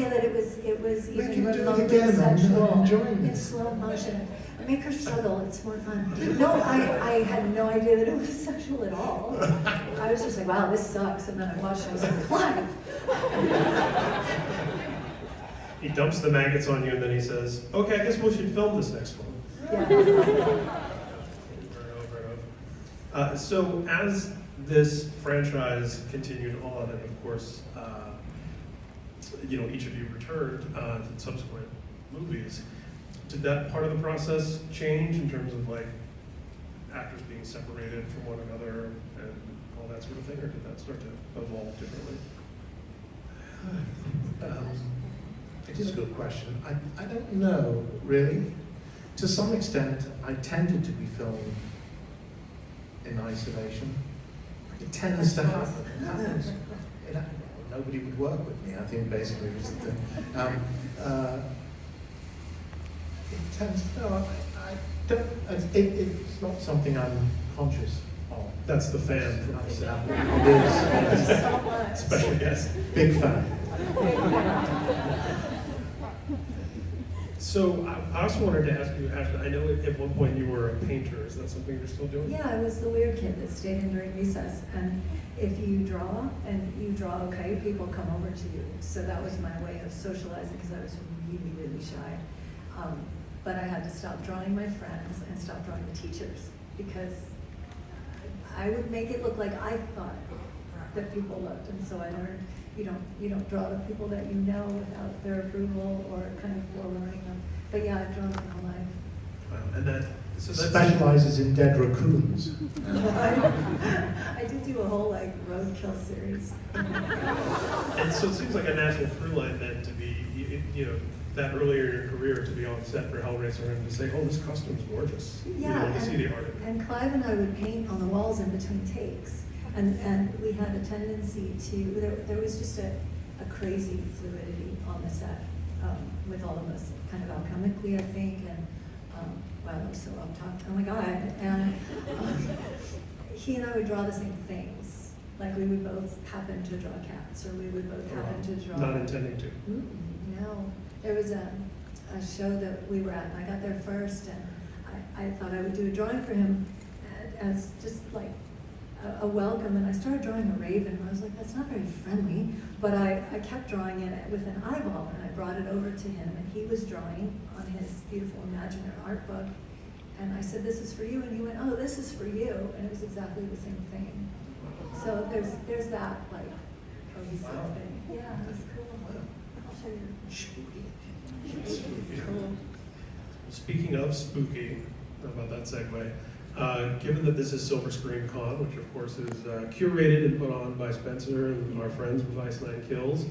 idea that it was Make even him do it remotely again, I'm sexual enjoying in this. slow motion. Make her struggle, it's more fun. No, I had no idea that it was sexual at all. I was just like, wow, this sucks, and then I watched it, I was like, Clive. He dumps the maggots on you and then he says, okay, I guess we should film this next one. Yeah. Over and over and over. So as this franchise continued on, and of course, each of you returned in subsequent movies, did that part of the process change in terms of like actors being separated from one another and all that sort of thing, or did that start to evolve differently? It is a good question. I don't know, really. To some extent, I tended to be filmed in isolation. It tends to happen. It happens. Nobody would work with me, I think, basically, was the thing. It tends to, no, I don't, it's not something I'm conscious of. That's the fan from It is, Thank you so much. special guest. big fan. So I also wanted to ask you, Ashley, I know at one point you were a painter. Is that something you're still doing? Yeah, I was the weird kid that stayed in during recess, and if you draw okay, people come over to you. So that was my way of socializing, because I was really, really shy. But I had to stop drawing my friends and stop drawing the teachers, because I would make it look like I thought that people looked, and so I learned you don't draw the people that you know without their approval or kind of forewarning them. But yeah, I've drawn my whole life. Wow. And that Specializes in dead raccoons. I did do a whole like roadkill series. And so it seems like a natural through line then to be, that earlier in your career to be on set for Hellraiser and to say, oh, this costume's gorgeous. Yeah, To see the art. and Clive and I would paint on the walls in between takes, and we had a tendency to, there was just a crazy fluidity on the set, with all of us, kind of alchemically, I think, and wow, that was so up-top, oh my God, and he and I would draw the same things, like we would both happen to draw cats, or we would both happen to draw... Not intending to. No, there was a show that we were at, and I got there first, and I thought I would do a drawing for him as just like a welcome, and I started drawing a raven, and I was like, that's not very friendly, but I kept drawing it with an eyeball, and I brought it over to him, and he was drawing on his beautiful imaginary art book, and I said, this is for you, and he went, oh, this is for you, and it was exactly the same thing. So there's that, like, cohesive thing. Yeah, it was cool. I'll show you. Spooky. Speaking of spooky, how about that segue? Given that this is Silver Screen Con, which of course is curated and put on by Spencer and our friends with Ice Nine Kills,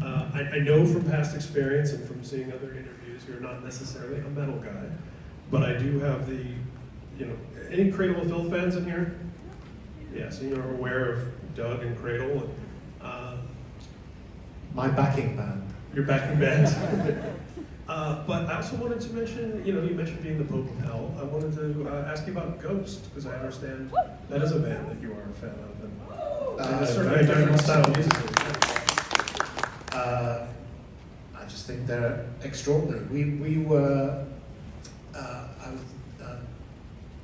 I know from past experience and from seeing other interviews, you're not necessarily a metal guy, but I do have any Cradle of Filth fans in here? Yeah, so you're aware of Doug and Cradle. My backing band. Your backing band. But I also wanted to mention, you mentioned being the Pope of Hell. I wanted to ask you about Ghost, because I understand that is a band that you are a fan of. And it's certainly a different style of music. I just think they're extraordinary. We were, I was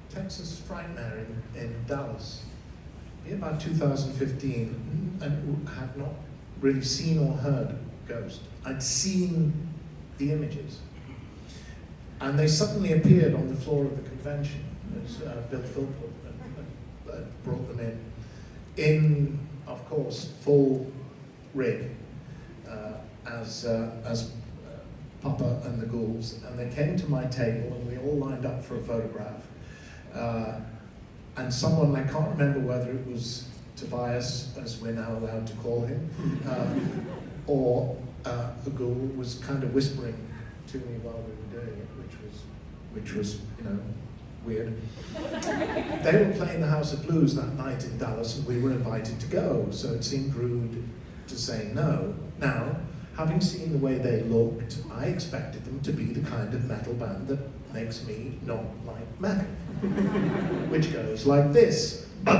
Texas Frightmare in Dallas in about 2015, and had not really seen or heard Ghost. I'd seen the images, and they suddenly appeared on the floor of the convention as Bill Philpott brought them in, of course, full rig as Papa and the Ghouls, and they came to my table and we all lined up for a photograph, and someone, I can't remember whether it was Tobias, as we're now allowed to call him, or the ghoul was kind of whispering to me while we were doing it, which was weird. They were playing the House of Blues that night in Dallas, and we were invited to go, so it seemed rude to say no. Now, having seen the way they looked, I expected them to be the kind of metal band that makes me not like metal, which goes like this. Or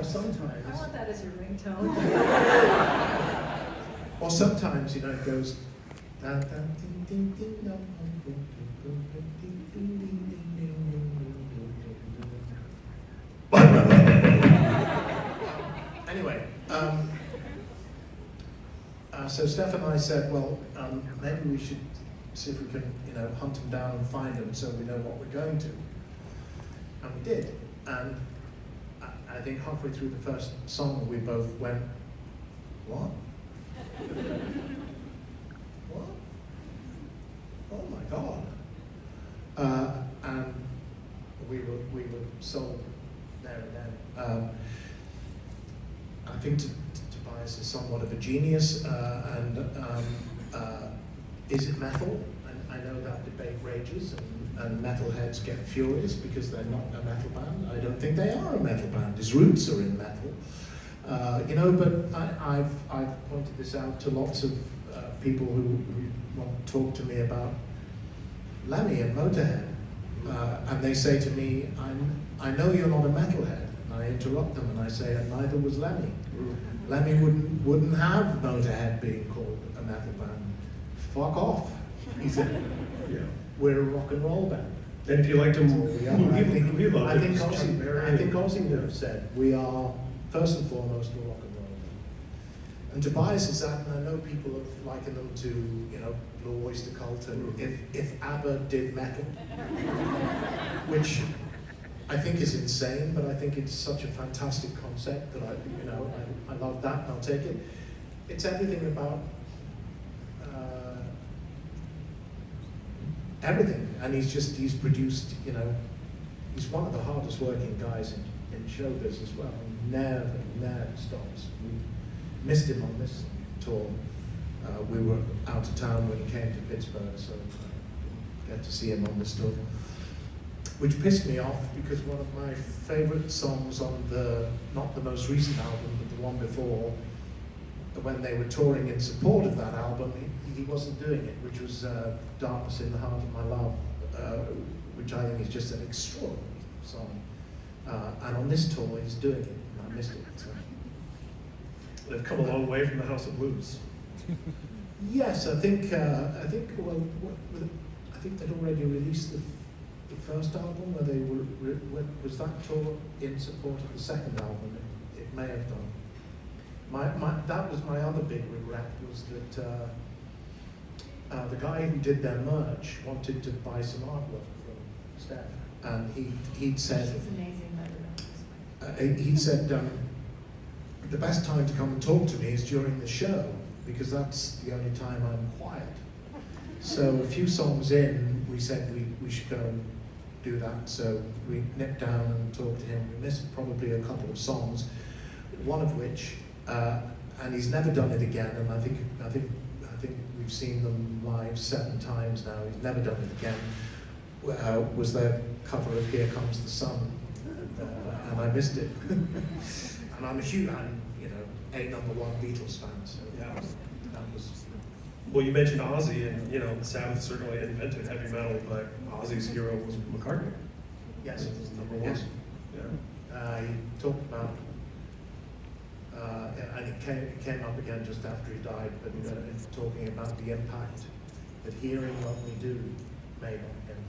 sometimes want that as your ringtone. Or sometimes, you know, it goes. Dun, dun, ding, ding, ding, dong, ding, ding, ding, ding, ding, ding, ding, ding. Anyway, so Steph and I said, well, maybe we should see if we can, you know, hunt them down and find them so we know what we're going to. And we did. And I think halfway through the first song, we both went, what? What? Oh my God. And we were sold there and then. I think Tobias is somewhat of a genius, is it metal? And I know that debate rages, and metalheads get furious because they're not a metal band. I don't think they are a metal band. His roots are in metal. You know, but I've pointed this out to lots of people who want to talk to me about Lemmy and Motorhead, and they say to me, I know you're not a metalhead, and I interrupt them and I say, and neither was Lemmy. Lemmy wouldn't have Motorhead being called a metal band. Fuck off, he said. Yeah. We're a rock and roll band. And if you liked him, I think Ozzy would have said, we are first and foremost a rock and roll band. And Tobias is that, and I know people have likened them to, you know, Blue Oyster Cult, and if ABBA did metal, which I think is insane, but I think it's such a fantastic concept that I love that, and I'll take it. It's everything about everything, and he's produced, you know, he's one of the hardest working guys in showbiz as well. He never stops. We missed him on this tour. We were out of town when he came to Pittsburgh, so I get to see him on this tour. Which pissed me off because one of my favorite songs on not the most recent album, but the one before, when they were touring in support of that album, he wasn't doing it, which was Darkness in the Heart of My Love, which I think is just an extraordinary song. And on this tour, he's doing it, and I missed it. So. They've come a long way from the House of Blues. Yes, I think they'd already released the first album, where they was that tour in support of the second album? It may have done. That was my other big regret, was that the guy who did their merch wanted to buy some artwork from Steph, and he'd said, She's amazing, he said, the best time to come and talk to me is during the show, because that's the only time I'm quiet. So a few songs in, we said we should go and do that, so we nipped down and talked to him. We missed probably a couple of songs, one of which, and he's never done it again, and I think we've seen them live 7 times now. He's never done it again. Was their cover of Here Comes the Sun, and I missed it. And I'm a #1 Beatles fan, so Yeah. that was. Well, you mentioned Ozzy, and you know, Sabbath certainly invented heavy metal, but Ozzy's hero was McCartney. Yes. Number 1. Yes. Yeah. He talked about, and it came up again just after he died, but talking about the impact that hearing what we do made on him.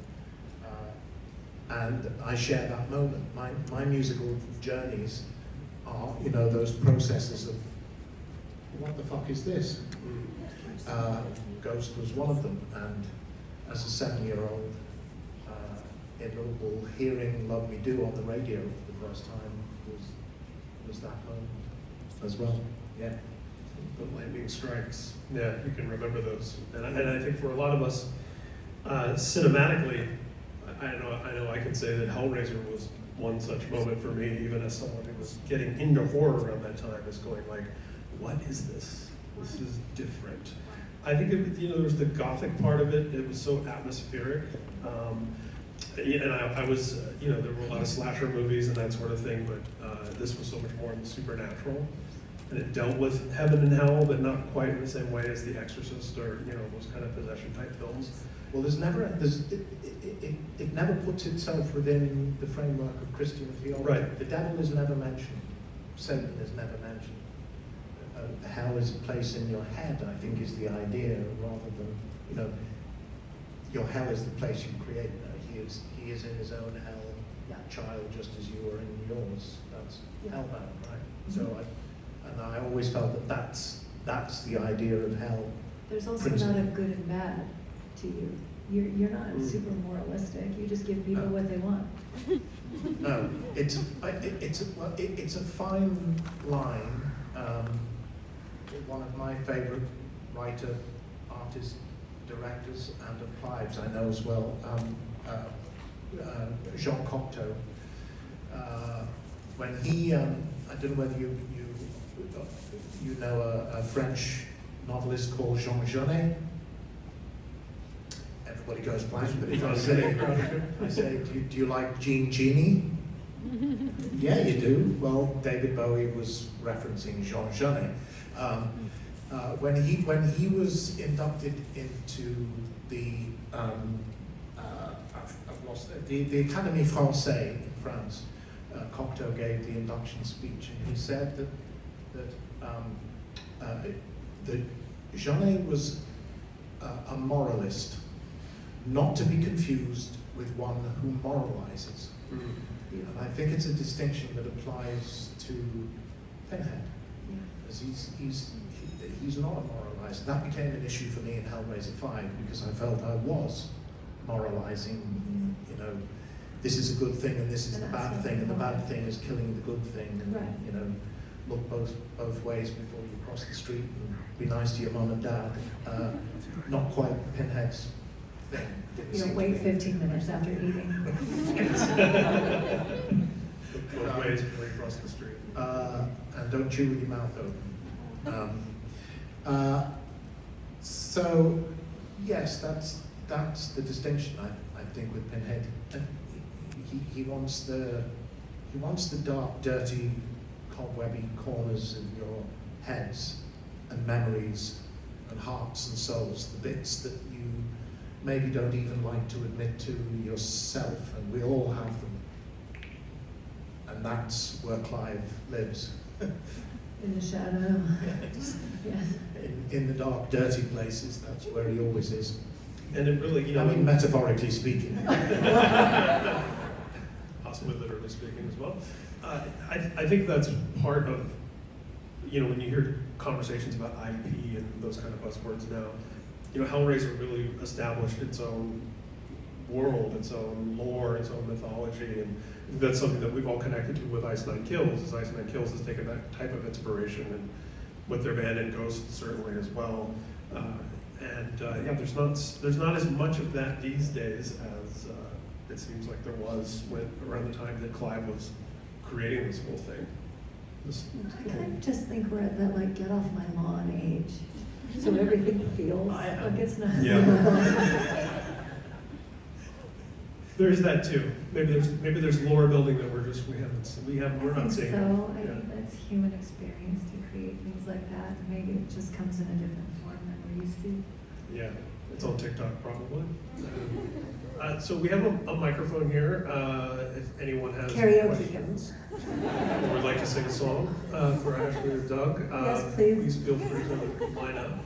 And I share that moment. My musical journeys are, you know, those processes of, what the fuck is this? Ghost was one of them, and as a 7-year-old in Liverpool, hearing Love Me Do on the radio for the first time was that moment as well. Yeah. The lightning strikes. Yeah, you can remember those. And I think for a lot of us, cinematically, I know I can say that Hellraiser was one such moment for me, even as someone who was getting into horror around that time, is going like, what is this? This is different. I think there was the gothic part of it. It was so atmospheric. And I was, there were a lot of slasher movies and that sort of thing, but this was so much more in the supernatural. And it dealt with heaven and hell, but not quite in the same way as The Exorcist or, those kind of possession type films. Well, it never puts itself within the framework of Christian theology. Right. The devil is never mentioned. Satan is never mentioned. Hell is a place in your head, I think, is the idea, rather than, you know, your hell is the place you create. He is in his own hell, Yeah. child, just as you are in yours. That's Yeah. hellbound, right? Mhm. So I always felt that that's the idea of hell. There's also Principle. not a good and bad to you. You're not Mm. super moralistic. You just give people No. what they want. No, it's a fine line. One of my favourite writer, artist, directors, and of Clive's I know as well, Jean Cocteau. When he, I don't know whether you know a French novelist called Jean Genet. Everybody goes blank, but if I say, do you like Jean Genie? Yeah, you do. Well, David Bowie was referencing Jean Genet. When he was inducted into the I've lost it, the Académie Française in France, Cocteau gave the induction speech, and he said that Genet was a moralist, not to be confused with one who moralizes. And I think it's a distinction that applies to Pinhead, Yeah. because he's not a moralizer. That became an issue for me in Hellraiser 5 because I felt I was moralizing. You know, this is a good thing and this is And the that's bad not thing, and the moral. bad thing is killing the good thing. And Right. you know, look both ways before you cross the street and be nice to your mum and dad. Not quite Pinhead's thing. Didn't You seem don't to wait be. 15 minutes after eating. Both ways before you cross the street. And don't chew with your mouth open. So, yes, that's the distinction I think with Pinhead. And he wants the dark, dirty, cobwebby corners of your heads and memories and hearts and souls, the bits that you maybe don't even like to admit to yourself, and we all have them. And that's where Clive lives. In the shadow. Yes. In the dark, dirty places, that's where he always is. And it really, you know, I mean, metaphorically speaking. possibly literally speaking as well. I think that's part of, you know, when you hear conversations about IP and those kind of buzzwords now, you know, Hellraiser really established its own world, its own lore, its own mythology, and that's something that we've all connected to with Ice Nine Kills, is Ice Nine Kills has taken that type of inspiration, and with their band and Ghost certainly as well. Yeah, there's not as much of that these days as it seems like there was around the time that Clive was creating this whole thing. I kind of just think we're at that like get off my lawn age. So everything feels like it's not. Yeah. There's that too. Maybe there's lore building that we're not seeing. So I Yeah. think that's human experience to create things like that. Maybe it just comes in a different form than we're used to. Yeah, it's on TikTok probably. So we have a microphone here. If anyone has Karaoke. questions or would like to sing a song for Ashley or Doug, Yes, please. please feel free to line up.